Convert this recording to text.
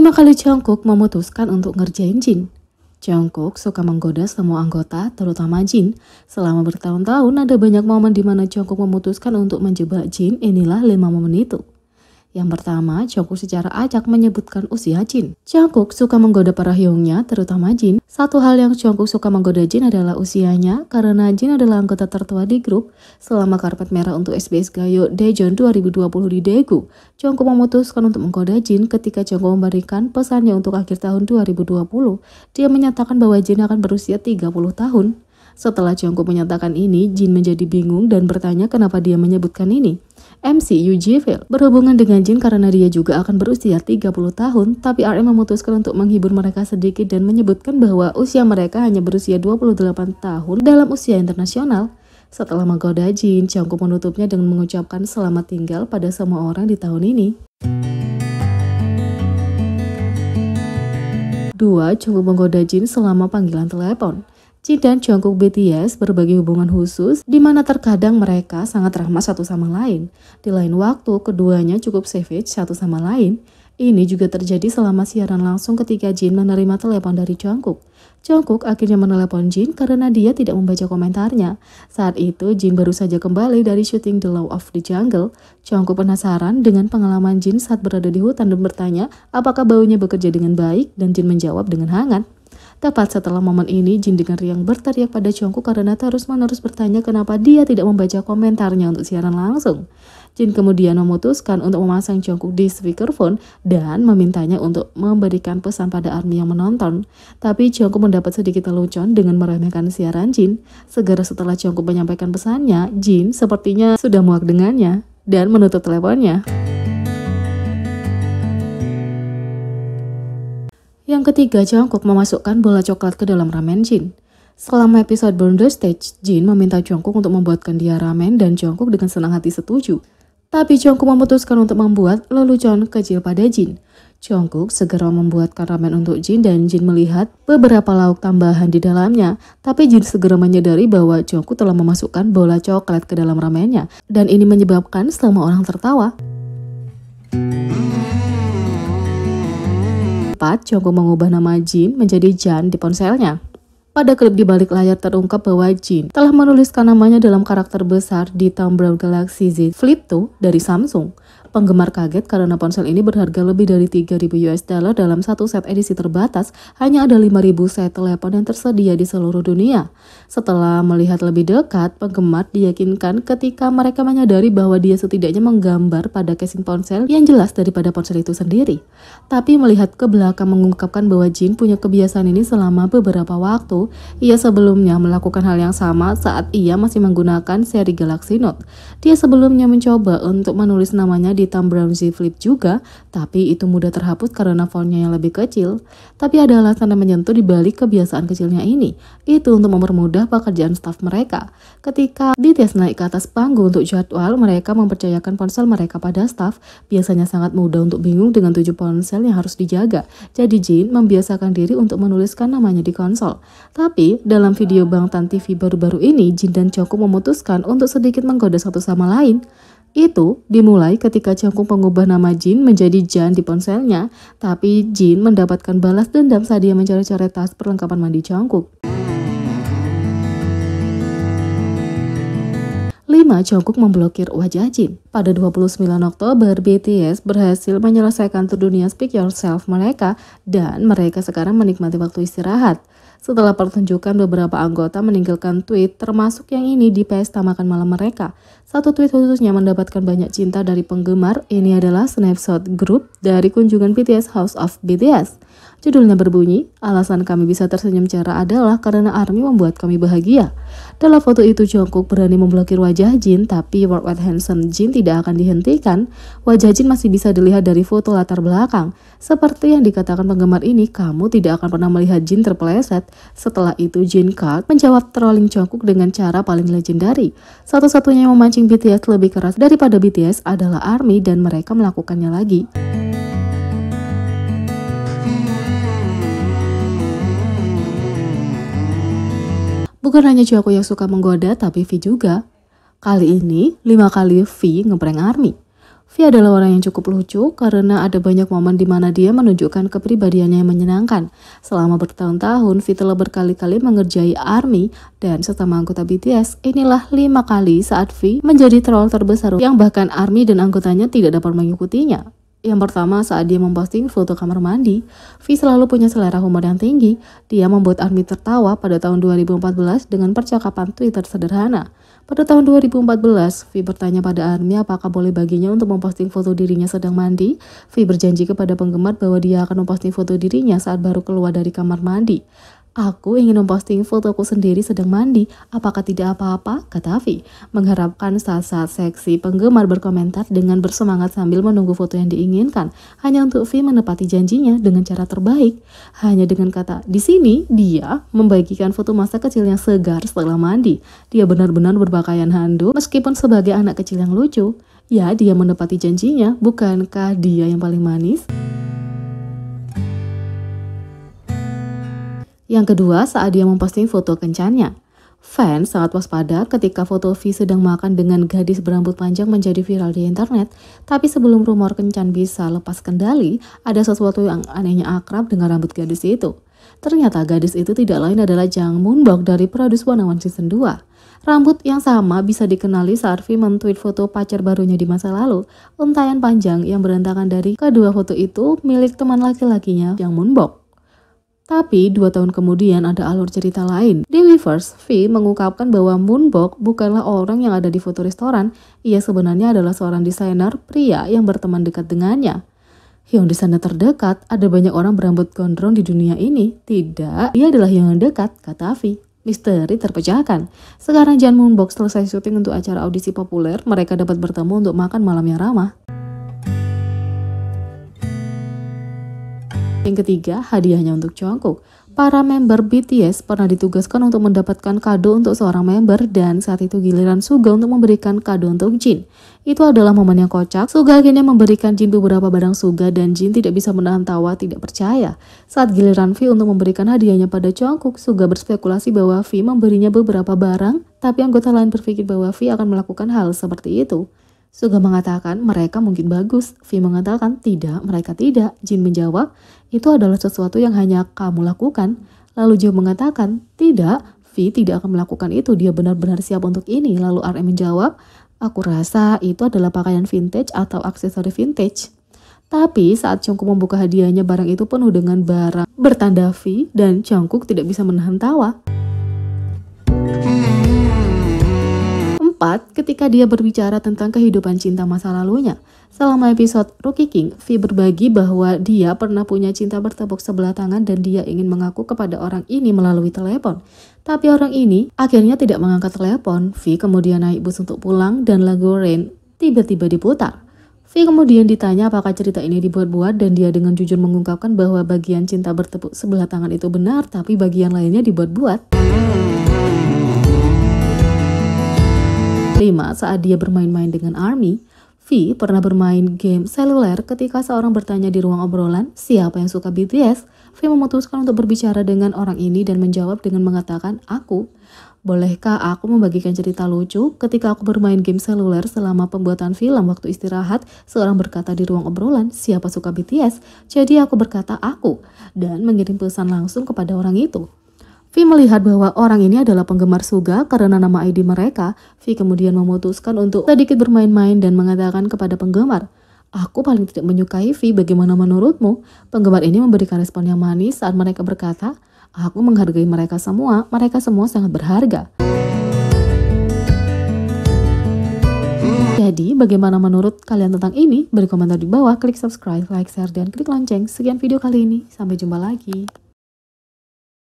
kali Jungkook memutuskan untuk ngerjain Jin. Jungkook suka menggoda semua anggota, terutama Jin. Selama bertahun-tahun ada banyak momen di mana Jungkook memutuskan untuk menjebak Jin. Inilah 5 momen itu. Yang pertama, Jungkook secara acak menyebutkan usia Jin. Jungkook suka menggoda para hyungnya, terutama Jin. Satu hal yang Jungkook suka menggoda Jin adalah usianya, karena Jin adalah anggota tertua di grup. Selama karpet merah untuk SBS Gayo Daejeon 2020 di Daegu, Jungkook memutuskan untuk menggoda Jin ketika Jungkook memberikan pesannya untuk akhir tahun 2020. Dia menyatakan bahwa Jin akan berusia 30 tahun. Setelah Jungkook menyatakan ini, Jin menjadi bingung dan bertanya kenapa dia menyebutkan ini. MC Yoo Ji-fil berhubungan dengan Jin karena dia juga akan berusia 30 tahun, tapi RM memutuskan untuk menghibur mereka sedikit dan menyebutkan bahwa usia mereka hanya berusia 28 tahun dalam usia internasional. Setelah menggoda Jin, Jungkook menutupnya dengan mengucapkan selamat tinggal pada semua orang di tahun ini. 2. Jungkook menggoda Jin selama panggilan telepon. Jin dan Jungkook BTS berbagi hubungan khusus di mana terkadang mereka sangat ramah satu sama lain. Di lain waktu, keduanya cukup savage satu sama lain. Ini juga terjadi selama siaran langsung ketika Jin menerima telepon dari Jungkook. Jungkook akhirnya menelepon Jin karena dia tidak membaca komentarnya. Saat itu, Jin baru saja kembali dari syuting The Law of the Jungle. Jungkook penasaran dengan pengalaman Jin saat berada di hutan dan bertanya apakah baunya bekerja dengan baik, dan Jin menjawab dengan hangat. Tepat setelah momen ini, Jin dengan riang berteriak pada Jungkook karena terus-menerus bertanya kenapa dia tidak membaca komentarnya untuk siaran langsung. Jin kemudian memutuskan untuk memasang Jungkook di speakerphone dan memintanya untuk memberikan pesan pada ARMY yang menonton. Tapi Jungkook mendapat sedikit lelucon dengan meremehkan siaran Jin. Segera setelah Jungkook menyampaikan pesannya, Jin sepertinya sudah muak dengannya dan menutup teleponnya. Yang ketiga, Jungkook memasukkan bola coklat ke dalam ramen Jin. Selama episode Burn the Stage, Jin meminta Jungkook untuk membuatkan dia ramen dan Jungkook dengan senang hati setuju. Tapi Jungkook memutuskan untuk membuat lelucon kecil pada Jin. Jungkook segera membuatkan ramen untuk Jin dan Jin melihat beberapa lauk tambahan di dalamnya. Tapi Jin segera menyadari bahwa Jungkook telah memasukkan bola coklat ke dalam ramennya. Dan ini menyebabkan semua orang tertawa. 4. Jungkook mengubah nama Jin menjadi Jan di ponselnya. Pada klip di balik layar terungkap bahwa Jin telah menuliskan namanya dalam karakter besar di Thom Browne Galaxy Z Flip 2 dari Samsung. Penggemar kaget karena ponsel ini berharga lebih dari $3.000 dalam satu set edisi terbatas. Hanya ada 5.000 set telepon yang tersedia di seluruh dunia. Setelah melihat lebih dekat, penggemar diyakinkan ketika mereka menyadari bahwa dia setidaknya menggambar pada casing ponsel yang jelas daripada ponsel itu sendiri. Tapi melihat ke belakang mengungkapkan bahwa Jin punya kebiasaan ini selama beberapa waktu. Ia sebelumnya melakukan hal yang sama saat ia masih menggunakan seri Galaxy Note. Dia sebelumnya mencoba untuk menulis namanya di Thom Browne Z Flip juga, tapi itu mudah terhapus karena fontnya yang lebih kecil. Tapi ada alasan yang menyentuh di balik kebiasaan kecilnya ini. Itu untuk mempermudah pekerjaan staf mereka. Ketika BTS naik ke atas panggung untuk jadwal, mereka mempercayakan ponsel mereka pada staf. Biasanya sangat mudah untuk bingung dengan 7 ponsel yang harus dijaga. Jadi Jin membiasakan diri untuk menuliskan namanya di konsol. Tapi dalam video Bangtan TV baru-baru ini, Jin dan Jungkook memutuskan untuk sedikit menggoda satu sama lain. Itu dimulai ketika Jungkook mengubah nama Jin menjadi Jan di ponselnya, tapi Jin mendapatkan balas dendam saat dia mencoret-coret tas perlengkapan mandi Jungkook. 5. Jungkook memblokir wajah Jin. Pada 29 Oktober, BTS berhasil menyelesaikan tur dunia Speak Yourself mereka dan mereka sekarang menikmati waktu istirahat. Setelah pertunjukan, beberapa anggota meninggalkan tweet termasuk yang ini di pesta makan malam mereka. Satu tweet khususnya mendapatkan banyak cinta dari penggemar. Ini adalah snapshot grup dari kunjungan BTS House of BTS. Judulnya berbunyi, alasan kami bisa tersenyum cerah adalah karena ARMY membuat kami bahagia. Dalam foto itu Jungkook berani memblokir wajah Jin, tapi worldwide handsome Jin tidak akan dihentikan. Wajah Jin masih bisa dilihat dari foto latar belakang. Seperti yang dikatakan penggemar ini, kamu tidak akan pernah melihat Jin terpeleset. Setelah itu Jin Card menjawab trolling Jungkook dengan cara paling legendari. Satu-satunya yang memancing BTS lebih keras daripada BTS adalah ARMY dan mereka melakukannya lagi. Bukan hanya Jungkook yang suka menggoda, tapi V juga. Kali ini, 5 kali V ngeprank ARMY. V adalah orang yang cukup lucu karena ada banyak momen di mana dia menunjukkan kepribadiannya yang menyenangkan. Selama bertahun-tahun, V telah berkali-kali mengerjai ARMY dan sesama anggota BTS. Inilah 5 kali saat V menjadi troll terbesar yang bahkan ARMY dan anggotanya tidak dapat mengikutinya. Yang pertama, saat dia memposting foto kamar mandi, V selalu punya selera humor yang tinggi. Dia membuat ARMY tertawa pada tahun 2014 dengan percakapan Twitter sederhana. Pada tahun 2014, V bertanya pada ARMY apakah boleh baginya untuk memposting foto dirinya sedang mandi. V berjanji kepada penggemar bahwa dia akan memposting foto dirinya saat baru keluar dari kamar mandi. Aku ingin memposting fotoku sendiri sedang mandi, apakah tidak apa-apa? Kata V, mengharapkan saat-saat seksi penggemar berkomentar dengan bersemangat sambil menunggu foto yang diinginkan, hanya untuk V menepati janjinya dengan cara terbaik. Hanya dengan kata, di sini dia membagikan foto masa kecil yang segar setelah mandi. Dia benar-benar berpakaian handuk, meskipun sebagai anak kecil yang lucu. Ya, dia menepati janjinya, bukankah dia yang paling manis? Yang kedua, saat dia memposting foto kencannya. Fans sangat waspada ketika foto V sedang makan dengan gadis berambut panjang menjadi viral di internet. Tapi sebelum rumor kencan bisa lepas kendali, ada sesuatu yang anehnya akrab dengan rambut gadis itu. Ternyata gadis itu tidak lain adalah Jang Moonbok dari Produce 101 Season 2. Rambut yang sama bisa dikenali saat V men-tweet foto pacar barunya di masa lalu. Untayan panjang yang berantakan dari kedua foto itu milik teman laki-lakinya, Jang Moonbok. Tapi 2 tahun kemudian ada alur cerita lain. Di Weverse, V mengungkapkan bahwa Moonbok bukanlah orang yang ada di foto restoran. Ia sebenarnya adalah seorang desainer pria yang berteman dekat dengannya. Hyung desainer terdekat, ada banyak orang berambut gondrong di dunia ini. Tidak, dia adalah Hyung yang dekat, kata V. Misteri terpecahkan. Sekarang Jang Moonbok selesai syuting untuk acara audisi populer, mereka dapat bertemu untuk makan malam yang ramah. Yang ketiga, hadiahnya untuk Jungkook. Para member BTS pernah ditugaskan untuk mendapatkan kado untuk seorang member dan saat itu giliran Suga untuk memberikan kado untuk Jin. Itu adalah momen yang kocak. Suga akhirnya memberikan Jin beberapa barang Suga dan Jin tidak bisa menahan tawa tidak percaya. Saat giliran V untuk memberikan hadiahnya pada Jungkook, Suga berspekulasi bahwa V memberinya beberapa barang, tapi anggota lain berpikir bahwa V akan melakukan hal seperti itu. Suga mengatakan mereka mungkin bagus. V mengatakan tidak, mereka tidak. Jin menjawab, itu adalah sesuatu yang hanya kamu lakukan. Lalu Jo mengatakan, tidak, V tidak akan melakukan itu, dia benar-benar siap untuk ini. Lalu RM menjawab, aku rasa itu adalah pakaian vintage atau aksesori vintage. Tapi saat Jungkook membuka hadiahnya, barang itu penuh dengan barang bertanda V dan Jungkook tidak bisa menahan tawa. 4. Ketika dia berbicara tentang kehidupan cinta masa lalunya. Selama episode Rookie King, V berbagi bahwa dia pernah punya cinta bertepuk sebelah tangan dan dia ingin mengaku kepada orang ini melalui telepon. Tapi orang ini akhirnya tidak mengangkat telepon. V kemudian naik bus untuk pulang dan lagu Rain tiba-tiba diputar. V kemudian ditanya apakah cerita ini dibuat-buat dan dia dengan jujur mengungkapkan bahwa bagian cinta bertepuk sebelah tangan itu benar tapi bagian lainnya dibuat-buat. 5. Saat dia bermain-main dengan ARMY, V pernah bermain game seluler ketika seorang bertanya di ruang obrolan siapa yang suka BTS. V memutuskan untuk berbicara dengan orang ini dan menjawab dengan mengatakan, aku. Bolehkah aku membagikan cerita lucu? Ketika aku bermain game seluler selama pembuatan film waktu istirahat, seorang berkata di ruang obrolan siapa suka BTS. Jadi aku berkata aku dan mengirim pesan langsung kepada orang itu. V melihat bahwa orang ini adalah penggemar Suga karena nama ID mereka. V kemudian memutuskan untuk sedikit bermain-main dan mengatakan kepada penggemar, aku paling tidak menyukai V, bagaimana menurutmu? Penggemar ini memberikan respon yang manis saat mereka berkata, aku menghargai mereka semua sangat berharga. Jadi, bagaimana menurut kalian tentang ini? Beri komentar di bawah, klik subscribe, like, share, dan klik lonceng. Sekian video kali ini, sampai jumpa lagi.